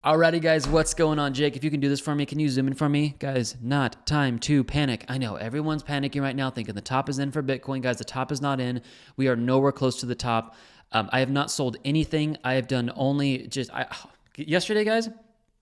Alrighty, guys, what's going on? Jake, if you can do this for me, can you zoom in for me? Guys, not time to panic. I know everyone's panicking right now, thinking the top is in for Bitcoin. Guys, the top is not in. We are nowhere close to the top. I have not sold anything. I have done only yesterday, guys,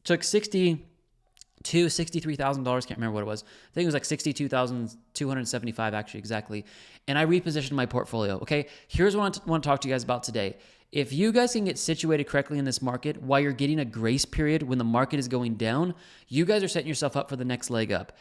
took $63,000. Can't remember what it was. I think it was like 62,275 actually, exactly. And I repositioned my portfolio. Okay, here's what I want to talk to you guys about today. If you guys can get situated correctly in this market while you're getting a grace period when the market is going down, you guys are setting yourself up for the next leg up.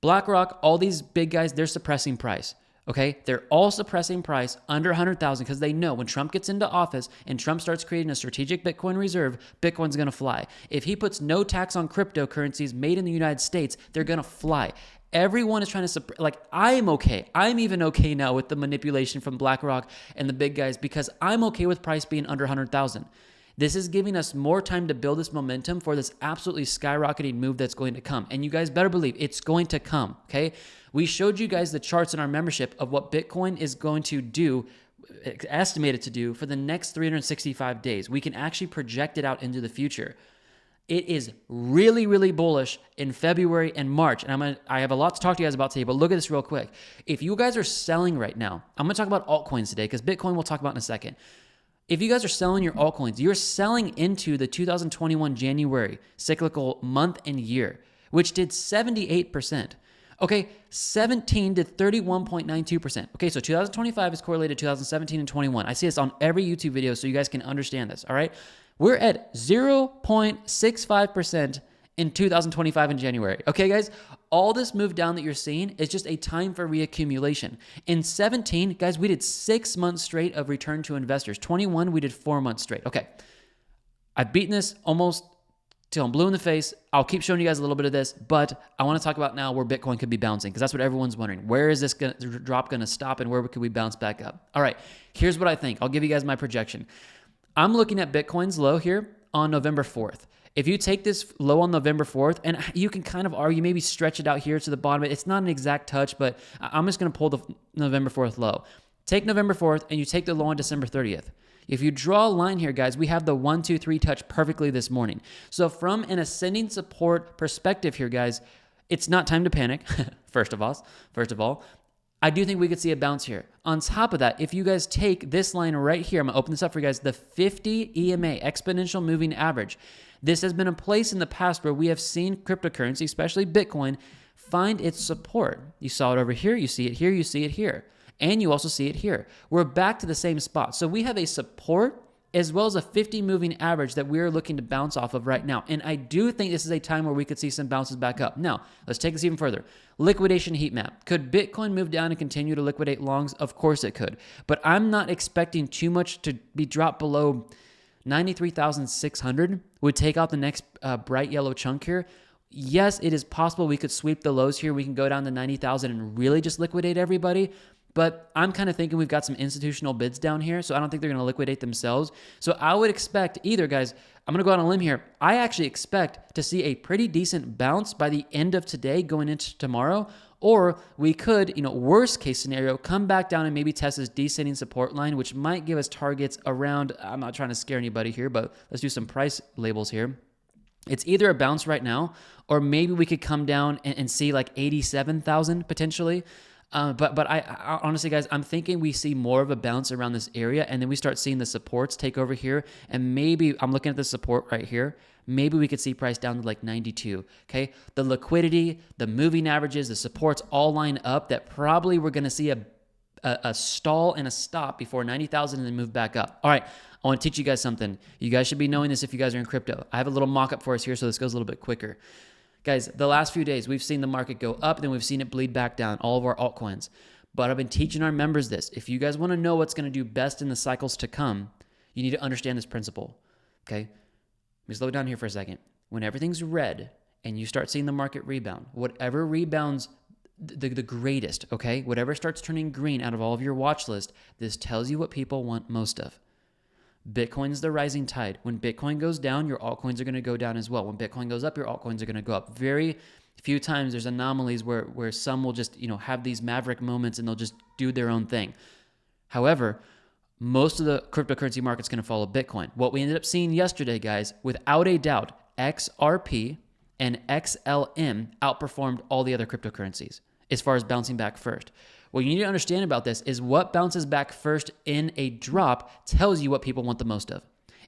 BlackRock, all these big guys, they're suppressing price. Okay, they're all suppressing price under 100,000 because they know when Trump gets into office and Trump starts creating a strategic Bitcoin reserve, Bitcoin's going to fly. If he puts no tax on cryptocurrencies made in the United States, they're going to fly. Everyone is trying to, I'm okay. I'm even okay now with the manipulation from BlackRock and the big guys because I'm okay with price being under 100,000. This is giving us more time to build this momentum for this absolutely skyrocketing move that's going to come. And you guys better believe it's going to come, okay? We showed you guys the charts in our membership of what Bitcoin is going to do, estimated to do for the next 365 days. We can actually project it out into the future. It is really, really bullish in February and March. And I have a lot to talk to you guys about today, but look at this real quick. If you guys are selling right now, I'm going to talk about altcoins today because Bitcoin we'll talk about in a second. If you guys are selling your altcoins, you're selling into the 2021 January cyclical month and year, which did 78%. Okay, 17 to 31.92%. Okay, so 2025 is correlated to 2017 and 21. I see this on every YouTube video so you guys can understand this, all right? We're at 0.65% in 2025 in January. Okay, guys? All this move down that you're seeing is just a time for reaccumulation. In 17, guys, we did 6 months straight of return to investors. 21, we did 4 months straight. Okay, I've beaten this almost till I'm blue in the face. I'll keep showing you guys a little bit of this, but I want to talk about now where Bitcoin could be bouncing because that's what everyone's wondering. Where is this drop going to stop and where could we bounce back up? All right, here's what I think. I'll give you guys my projection. I'm looking at Bitcoin's low here on November 4th. If you take this low on November 4th, and you can kind of argue, maybe stretch it out here to the bottom. It's not an exact touch, but I'm just going to pull the November 4th low. Take November 4th, and you take the low on December 30th. If you draw a line here, guys, we have the 1, 2, 3 touch perfectly this morning. So from an ascending support perspective here, guys, it's not time to panic, first of all. I do think we could see a bounce here. On top of that, if you guys take this line right here, I'm going to open this up for you guys, the 50 EMA, exponential moving average. This has been a place in the past where we have seen cryptocurrency, especially Bitcoin, find its support. You saw it over here, you see it here, you see it here, and you also see it here. We're back to the same spot. So we have a support as well as a 50 moving average that we're looking to bounce off of right now. And I do think this is a time where we could see some bounces back up. Now, let's take this even further. Liquidation heat map. Could Bitcoin move down and continue to liquidate longs? Of course it could. But I'm not expecting too much to be dropped below 93,600 would take out the next bright yellow chunk here. Yes, it is possible we could sweep the lows here. We can go down to 90,000 and really just liquidate everybody. But I'm kind of thinking we've got some institutional bids down here, so I don't think they're going to liquidate themselves. So I would expect either, guys, I'm going to go out on a limb here. I actually expect to see a pretty decent bounce by the end of today going into tomorrow, or we could, worst case scenario, come back down and maybe test this descending support line, which might give us targets around, I'm not trying to scare anybody here, but let's do some price labels here. It's either a bounce right now, or maybe we could come down and see like 87,000 potentially. But I honestly, guys, I'm thinking we see more of a bounce around this area, and then we start seeing the supports take over here, and maybe I'm looking at the support right here. Maybe we could see price down to like 92, okay? The liquidity, the moving averages, the supports all line up that probably we're going to see a stall and a stop before 90,000 and then move back up. All right, I want to teach you guys something. You guys should be knowing this if you guys are in crypto. I have a little mock-up for us here, so this goes a little bit quicker. Guys, the last few days, we've seen the market go up, then we've seen it bleed back down, all of our altcoins. But I've been teaching our members this. If you guys want to know what's going to do best in the cycles to come, you need to understand this principle, okay? Let me slow down here for a second. When everything's red and you start seeing the market rebound, whatever rebounds the greatest, okay? Whatever starts turning green out of all of your watch list, this tells you what people want most of. Bitcoin's the rising tide. When Bitcoin goes down, your altcoins are going to go down as well. When Bitcoin goes up, your altcoins are going to go up. Very few times there's anomalies where some will just, have these maverick moments and they'll just do their own thing. However, most of the cryptocurrency market's going to follow Bitcoin. What we ended up seeing yesterday, guys, without a doubt, XRP and XLM outperformed all the other cryptocurrencies as far as bouncing back first. What you need to understand about this is what bounces back first in a drop tells you what people want the most of.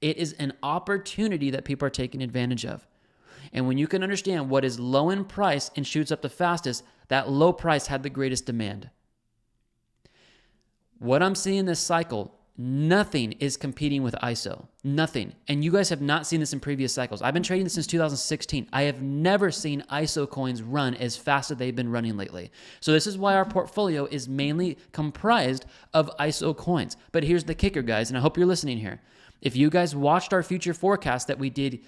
It is an opportunity that people are taking advantage of. And when you can understand what is low in price and shoots up the fastest, that low price had the greatest demand. What I'm seeing this cycle, nothing is competing with ISO. Nothing. And you guys have not seen this in previous cycles. I've been trading this since 2016. I have never seen ISO coins run as fast as they've been running lately. So this is why our portfolio is mainly comprised of ISO coins. But here's the kicker, guys, and I hope you're listening here. If you guys watched our future forecast that we did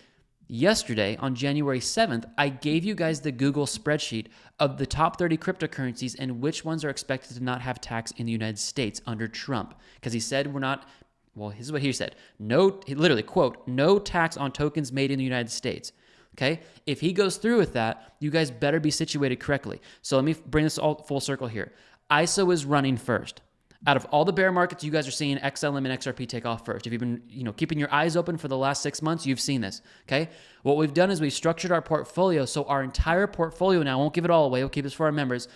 yesterday on January 7th, I gave you guys the Google spreadsheet of the top 30 cryptocurrencies and which ones are expected to not have tax in the United States under Trump. Because he said we're not, well, this is what he said. He literally, quote, no tax on tokens made in the United States. Okay? If he goes through with that, you guys better be situated correctly. So let me bring this all full circle here. ISO is running first. Out of all the bear markets, you guys are seeing XLM and XRP take off first. If you've been, keeping your eyes open for the last 6 months, you've seen this, okay? What we've done is we've structured our portfolio, so our entire portfolio now, I won't give it all away, we'll keep this for our members.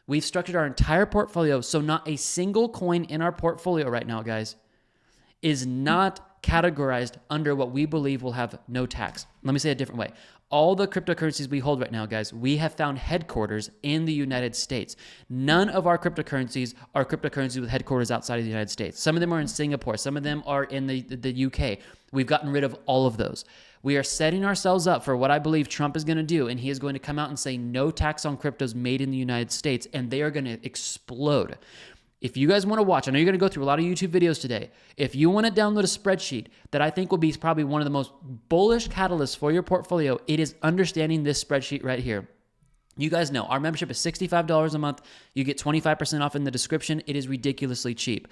We've structured our entire portfolio, so not a single coin in our portfolio right now, guys, is not categorized under what we believe will have no tax. Let me say it a different way. All the cryptocurrencies we hold right now, guys, we have found headquarters in the United States. None of our cryptocurrencies are cryptocurrencies with headquarters outside of the United States. Some of them are in Singapore. Some of them are in the UK. We've gotten rid of all of those. We are setting ourselves up for what I believe Trump is going to do, and he is going to come out and say no tax on cryptos made in the United States, and they are going to explode. If you guys want to watch, I know you're going to go through a lot of YouTube videos today. If you want to download a spreadsheet that I think will be probably one of the most bullish catalysts for your portfolio, it is understanding this spreadsheet right here. You guys know our membership is $65 a month. You get 25% off in the description. It is ridiculously cheap.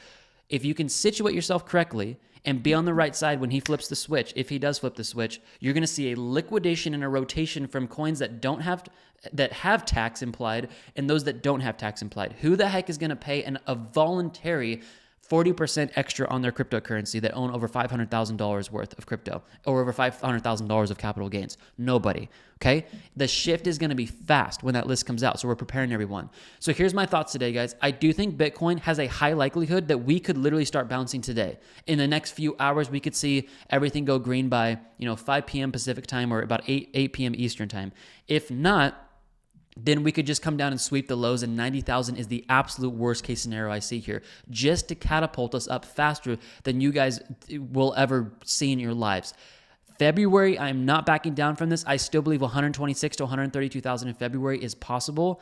If you can situate yourself correctly and be on the right side when he flips the switch, if he does flip the switch, you're going to see a liquidation and a rotation from coins that have tax implied and those that don't have tax implied. Who the heck is going to pay a voluntary 40% extra on their cryptocurrency that own over $500,000 worth of crypto or over $500,000 of capital gains? Nobody, okay? The shift is going to be fast when that list comes out, so we're preparing everyone. So here's my thoughts today, guys. I do think Bitcoin has a high likelihood that we could literally start bouncing today. In the next few hours, we could see everything go green by 5 p.m. Pacific time or about 8 p.m. Eastern time. If not, then we could just come down and sweep the lows, and 90,000 is the absolute worst case scenario I see here, just to catapult us up faster than you guys will ever see in your lives. February, I'm not backing down from this. I still believe 126 to 132,000 in February is possible,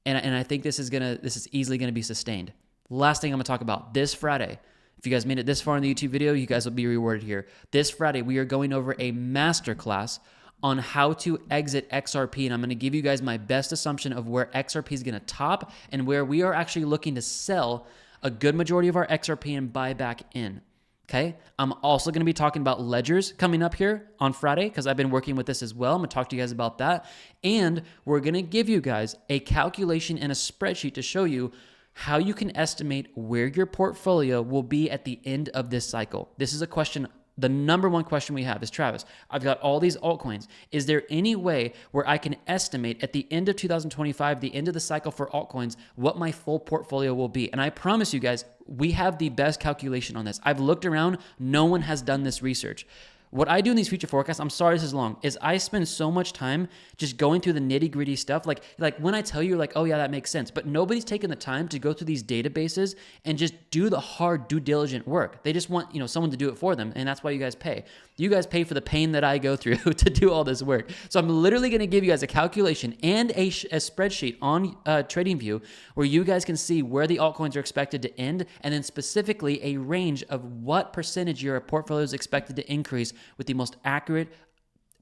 and I think this is easily gonna be sustained. Last thing I'm gonna talk about, this Friday. If you guys made it this far in the YouTube video, you guys will be rewarded here. This Friday, we are going over a masterclass on how to exit XRP, and I'm going to give you guys my best assumption of where XRP is going to top and where we are actually looking to sell a good majority of our XRP and buy back in. Okay? I'm also going to be talking about ledgers coming up here on Friday because I've been working with this as well. I'm going to talk to you guys about that, and we're going to give you guys a calculation and a spreadsheet to show you how you can estimate where your portfolio will be at the end of this cycle. This is a question. The number one question we have is, Travis, I've got all these altcoins. Is there any way where I can estimate at the end of 2025, the end of the cycle for altcoins, what my full portfolio will be? And I promise you guys, we have the best calculation on this. I've looked around. No one has done this research. What I do in these future forecasts, I'm sorry this is long, is I spend so much time just going through the nitty-gritty stuff. Like when I tell you, like, oh yeah, that makes sense. But nobody's taken the time to go through these databases and just do the hard due diligent work. They just want, someone to do it for them, and that's why you guys pay. You guys pay for the pain that I go through to do all this work. So I'm literally going to give you guys a calculation and a spreadsheet on TradingView where you guys can see where the altcoins are expected to end, and then specifically a range of what percentage your portfolio is expected to increase with the most accurate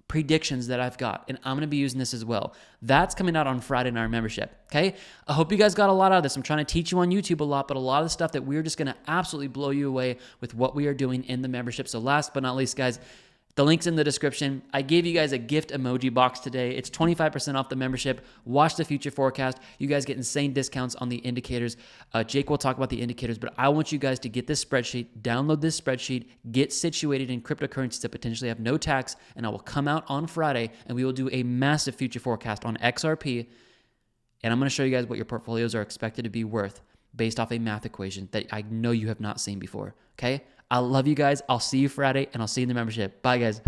predictions that I've got. And I'm going to be using this as well. That's coming out on Friday in our membership. Okay. I hope you guys got a lot out of this. I'm trying to teach you on YouTube a lot, but a lot of the stuff that we're just going to absolutely blow you away with what we are doing in the membership. So last but not least, guys, The link's in the description. I gave you guys a gift emoji box today. It's 25% off the membership. Watch the future forecast. You guys get insane discounts on the indicators. Jake will talk about the indicators, but I want you guys to get this spreadsheet, download this spreadsheet, get situated in cryptocurrencies that potentially have no tax, and I will come out on Friday and we will do a massive future forecast on XRP. And I'm going to show you guys what your portfolios are expected to be worth based off a math equation that I know you have not seen before. Okay? I love you guys. I'll see you Friday, and I'll see you in the membership. Bye, guys.